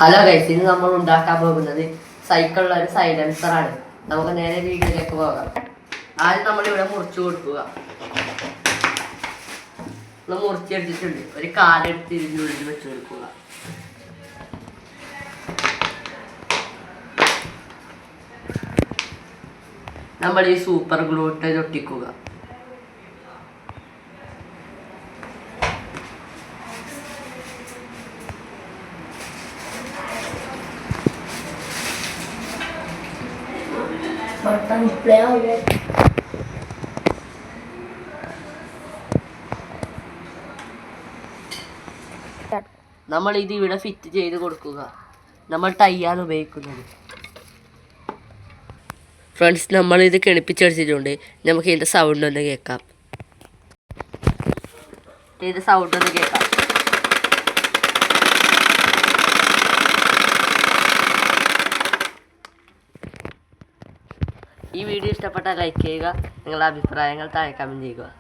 Hello guys, ഇന്ന് നമ്മൾ ഉണ്ടാക്കാൻ പോകുന്നത് സൈക്കിളിലുള്ള ഒരു സൈലൻസറാണ്. നമുക്ക് നേരെ വീഡിയോയിലേക്ക് പോകാം. ആദ്യം നമ്മളിവിടെ മുറിച്ചു കൊടുക്കുക. നമ്മൾ മുറിച്ചെടുത്തിട്ടുണ്ട്. ഒരു കാലെടുത്ത് ഇതിൻ്റെ ഉള്ളിൽ വെച്ച് കൊടുക്കുക. നമ്മൾ ഈ സൂപ്പർ ഗ്ലൂ ഇട്ട് ഒട്ടിക്കുക. നമ്മൾ ഇത് ഇവിടെ ഫിറ്റ് ചെയ്ത് കൊടുക്കുക. നമ്മൾ ടൈയാണ് ഉപയോഗിക്കുന്നത്. ഫ്രണ്ട്സ്, നമ്മളിത് കിണിപ്പിച്ചടിച്ചിട്ടുണ്ട്. നമുക്ക് ഇതിൻ്റെ സൗണ്ട് ഒന്ന് കേൾക്കാം. ഇതിൻ്റെ സൗണ്ട് ഒന്ന് കേൾക്കാം. ഈ വീഡിയോ ഇഷ്ടപ്പെട്ടാൽ ലൈക്ക് ചെയ്യുക. നിങ്ങളുടെ അഭിപ്രായങ്ങൾ താഴെ കമൻറ്റ് ചെയ്യുക.